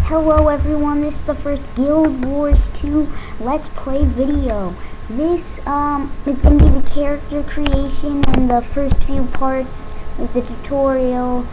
Hello everyone, this is the first Guild Wars 2 Let's Play video. This is going to be the character creation and the first few parts of the tutorial.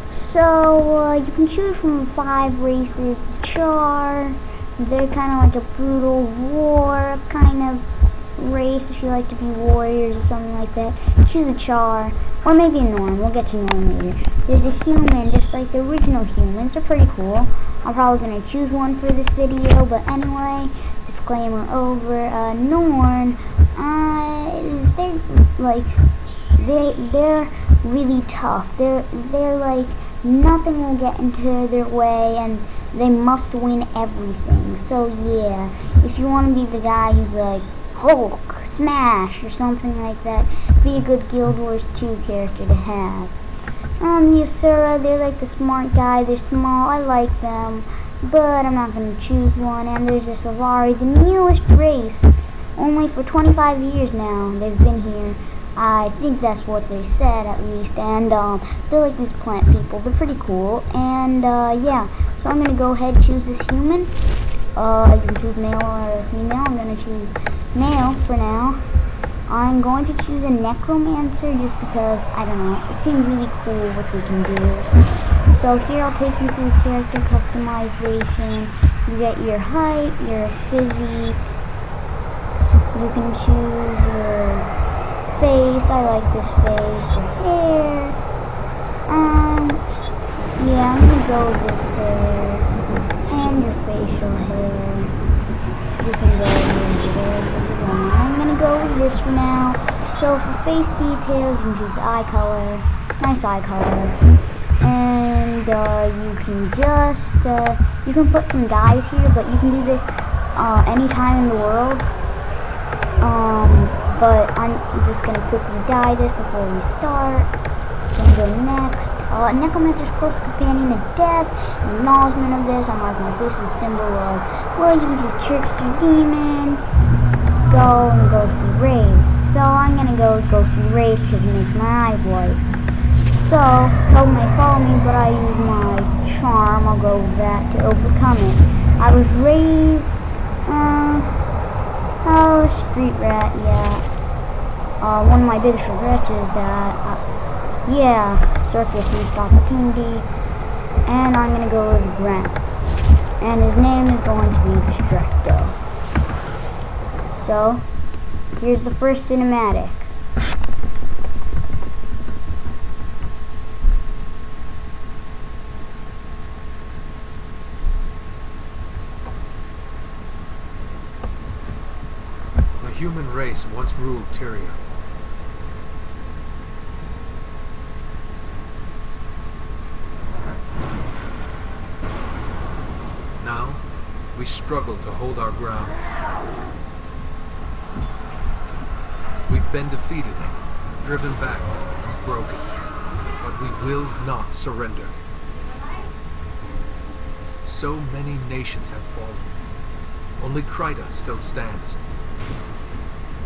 So you can choose from 5 races. Char, they're kind of like a brutal war kind of race if you like to be warriors or something like that. Choose a Char, or maybe a Norm. We'll get to Norm later. There's a human, just like the original humans. They're pretty cool. I'm probably going to choose one for this video, but anyway, disclaimer over. Norn, they're really tough. They're like, nothing will get into their way, and they must win everything. So yeah, if you want to be the guy who's like Hulk, Smash, or something like that, be a good Guild Wars 2 character to have. Yasura, they're like the smart guy. They're small. I like them, but I'm not going to choose one. And there's the Savari, the newest race. Only for 25 years now they've been here. I think that's what they said, at least. And they're like these plant people. They're pretty cool. And yeah, so I'm going to go ahead and choose this human. You can choose male or female. I'm going to choose male for now. I'm going to choose a necromancer just because, I don't know, it seems really cool what they can do. So here I'll take you through character customization. You get your height, your physique. You can choose your face. I like this face. Your hair. Yeah, I'm going to go with this hair. And your facial hair. You can go with it. I'm going to go with this for now. So for face details, you can choose eye color. Nice eye color. And you can just, you can put some dyes here, but you can do this anytime in the world. But I'm just going to quickly dye this before we start. Then go next. Necromancer's close companion of death. In acknowledgement of this, I'm marking my face with a symbol of, well, you can do trickster demon. Go and go through raids. So I'm gonna go through raids because it makes my eyes white. So trouble may follow me, but I use my charm. I'll go with that to overcome it. I was raised a street rat. Yeah. One of my biggest regrets is that circus missed opportunity. And I'm gonna go with Grant. And his name is going to be Destructo. So, here's the first cinematic. The human race once ruled Tyria. Now, we struggle to hold our ground. We've been defeated, driven back, broken, but we will not surrender. So many nations have fallen. Only Kryta still stands.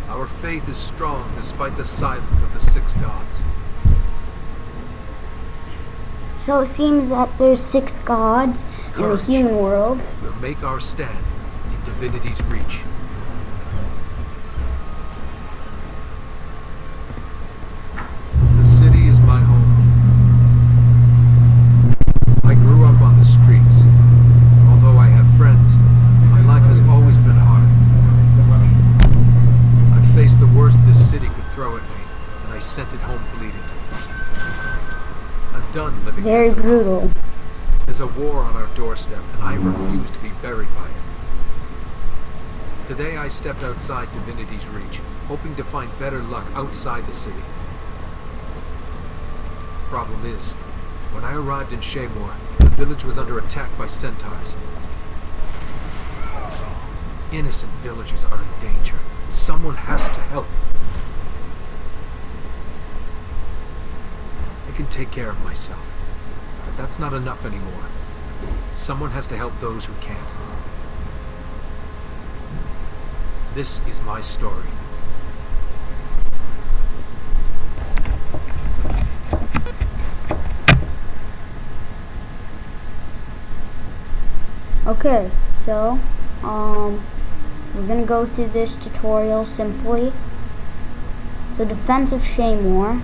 Our faith is strong despite the silence of the 6 gods. So it seems that there's 6 gods in the human world. We'll make our stand in divinity's reach. Sent it home bleeding. I'm done living. Very brutal. There's a war on our doorstep, and I refuse to be buried by it. Today I stepped outside divinity's reach, hoping to find better luck outside the city. Problem is, when I arrived in Shaymore, the village was under attack by centaurs. Innocent villagers are in danger. Someone has to help. I can take care of myself, but that's not enough anymore. Someone has to help those who can't. This is my story. Okay, so we're gonna go through this tutorial simply. So Defense of Shaymore,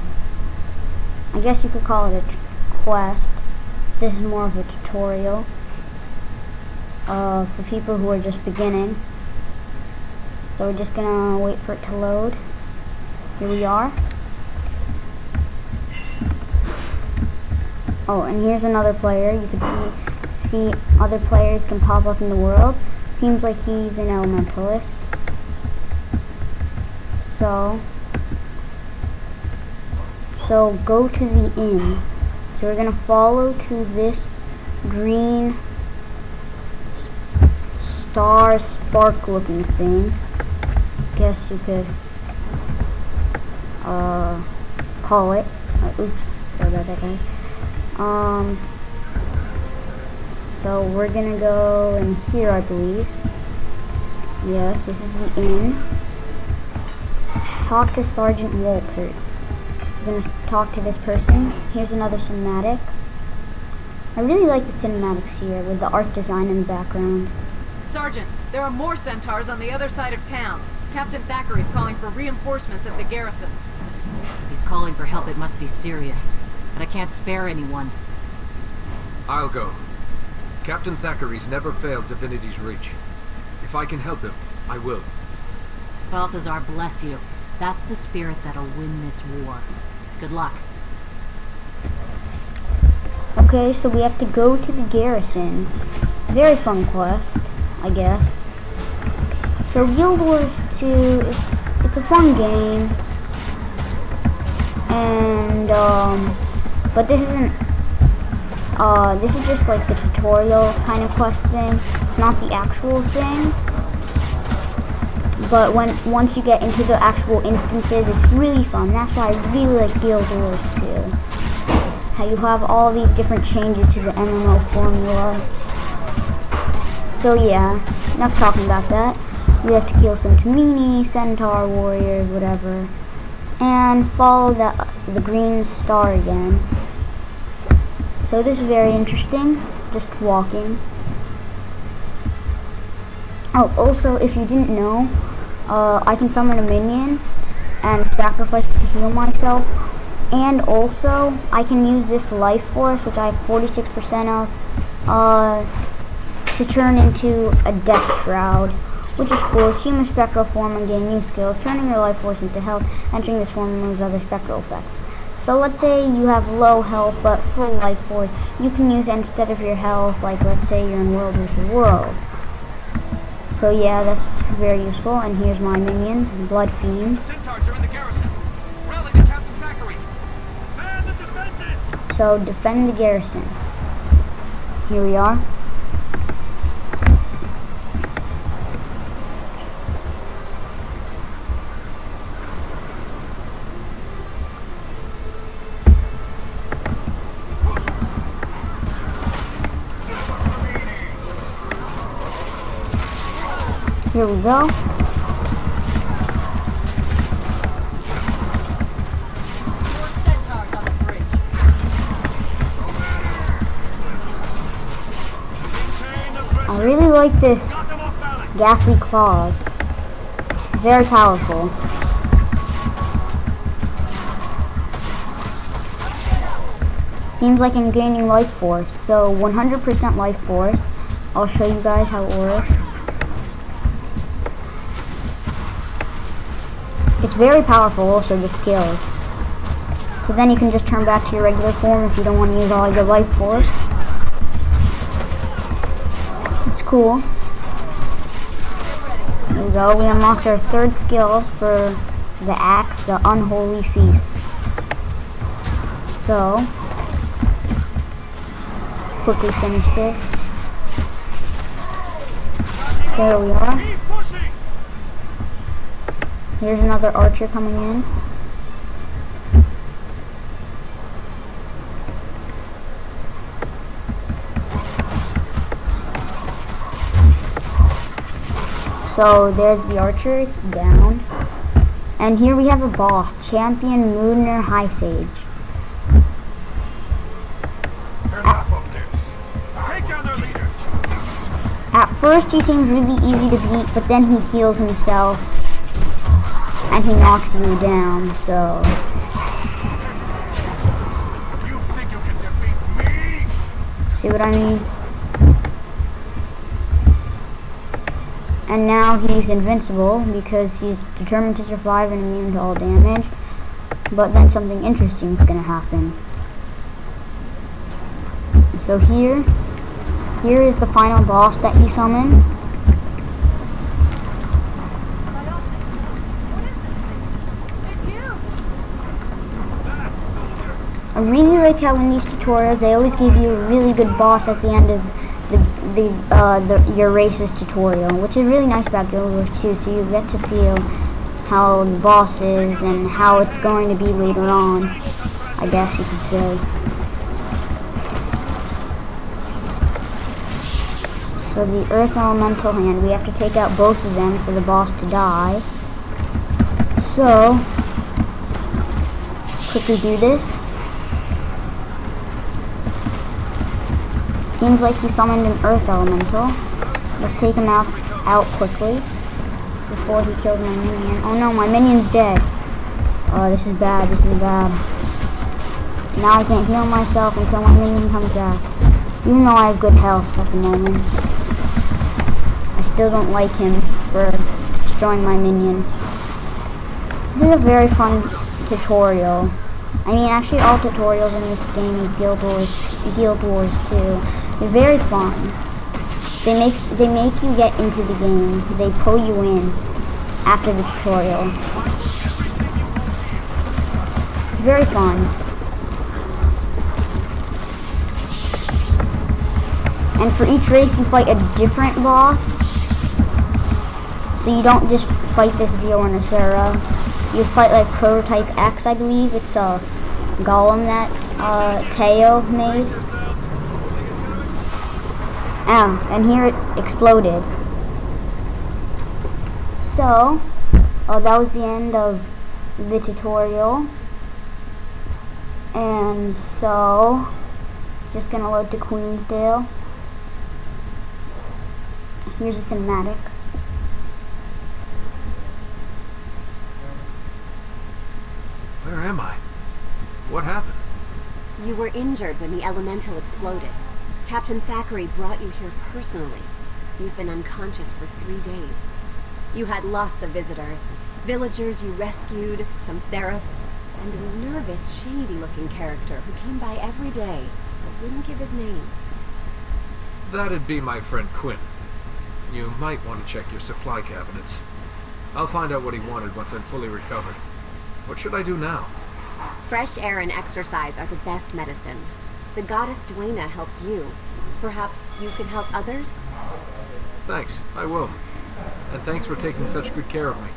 I guess you could call it a quest. This is more of a tutorial for people who are just beginning. So we're just gonna wait for it to load. Here we are. Oh, and here's another player. You can see other players can pop up in the world. Seems like he's an elementalist. So go to the inn. So we're gonna follow to this green star spark looking thing. Guess you could call it. Oops, sorry about that, guys. So we're gonna go in here, I believe. Yes, this is the inn. Talk to Sergeant Walters. We're gonna talk to this person. Here's another cinematic. I really like the cinematics here with the art design in the background. Sergeant, there are more centaurs on the other side of town. Captain Thackeray's calling for reinforcements at the garrison. He's calling for help. It must be serious. But I can't spare anyone. I'll go. Captain Thackeray's never failed Divinity's Reach. If I can help him, I will. Balthazar, bless you. That's the spirit that'll win this war. Good luck. Okay, so we have to go to the garrison. Very fun quest, I guess. So Guild Wars 2, it's a fun game. And but this isn't this is just like the tutorial kind of quest thing. It's not the actual thing. But once you get into the actual instances, it's really fun. That's why I really like Guild Wars 2. How you have all these different changes to the MMO formula. So yeah, enough talking about that. We have to kill some Tamini, Centaur warriors, whatever, and follow the green star again. So this is very interesting, just walking. Oh, also, if you didn't know, I can summon a minion and sacrifice to heal myself. And also, I can use this life force, which I have 46% of, to turn into a death shroud, which is cool. Assume a spectral form and gain new skills, turning your life force into health. Entering this form removes other spectral effects. So let's say you have low health but full life force. You can use it instead of your health, like let's say you're in World vs. World. So yeah, that's very useful. And here's my minion, Blood Fiend. The Centaurs are in the garrison. Rally to Captain Thackeray. Man the defenses! So defend the garrison. Here we are. Here we go. More centaurs on the bridge. I really like this ghastly claws. Very powerful. Seems like I'm gaining life force. So 100% life force. I'll show you guys how it works. It's very powerful also, the skills. So then you can just turn back to your regular form if you don't want to use all your life force. It's cool. There we go. We unlocked our third skill for the axe, the Unholy Feast. So, quickly finish this. There we are. Keep pushing! Here's another archer coming in. So there's the archer, it's down. And here we have a boss, Champion Moodner High Sage. Enough of this. Take down their leader. At first he seems really easy to beat, but then he heals himself and he knocks you down, so... You think you can defeat me? See what I mean? And now he's invincible because he's determined to survive and immune to all damage. But then something interesting is going to happen. So here is the final boss that he summons. I really like how in these tutorials they always give you a really good boss at the end of your race's tutorial, which is really nice about Guild Wars 2, so you get to feel how the boss is and how it's going to be later on, I guess you could say. So the Earth Elemental Hand, we have to take out both of them for the boss to die. So, quickly do this. Seems like he summoned an Earth Elemental. Let's take him out quickly before he killed my minion. Oh no, my minion's dead. Oh, this is bad, this is bad. Now I can't heal myself until my minion comes back. Even though I have good health at the moment. I still don't like him for destroying my minion. This is a very fun tutorial. I mean, actually all tutorials in this game is Guild Wars 2. They're very fun. They make you get into the game. They pull you in after the tutorial. Very fun. And for each race you fight a different boss. So you don't just fight this Geo and Asura. You fight like Prototype X, I believe. It's a golem that Teo made. And here it exploded. So, that was the end of the tutorial. And so, just gonna load to Queensdale. Here's a cinematic. Where am I? What happened? You were injured when the elemental exploded. Captain Thackeray brought you here personally. You've been unconscious for 3 days. You had lots of visitors. Villagers you rescued, some seraph, and a nervous, shady-looking character who came by every day, but wouldn't give his name. That'd be my friend Quinn. You might want to check your supply cabinets. I'll find out what he wanted once I'm fully recovered. What should I do now? Fresh air and exercise are the best medicine. The goddess Dwayna helped you. Perhaps you can help others? Thanks, I will. And thanks for taking such good care of me.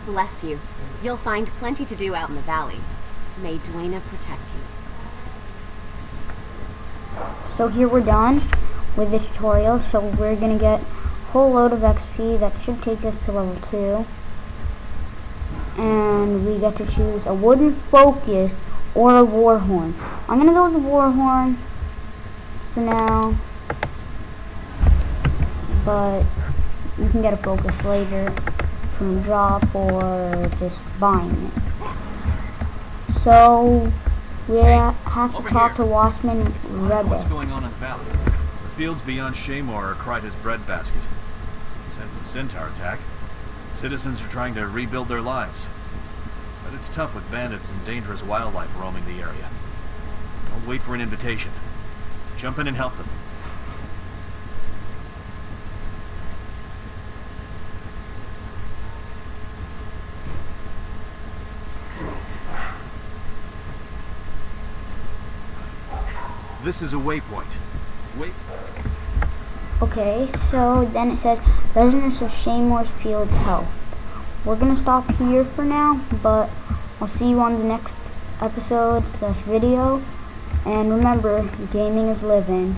Bless you. You'll find plenty to do out in the valley. May Dwayna protect you. So here we're done with the tutorial. So we're gonna get a whole load of XP that should take us to level 2. And we get to choose a wooden focus or a war horn. I'm gonna go with the war horn for now, but you can get a focus later from drop or just buying it. So we have to talk to Watchman Rebbe. What's going on in the valley? The fields beyond Shaymore are Kryta's breadbasket. Since the Centaur attack, citizens are trying to rebuild their lives. But it's tough with bandits and dangerous wildlife roaming the area. Don't wait for an invitation. Jump in and help them. This is a waypoint. Okay, so then it says residents of Shaymore's Fields help. We're gonna stop here for now, but I'll see you on the next episode / video. And remember, gaming is living.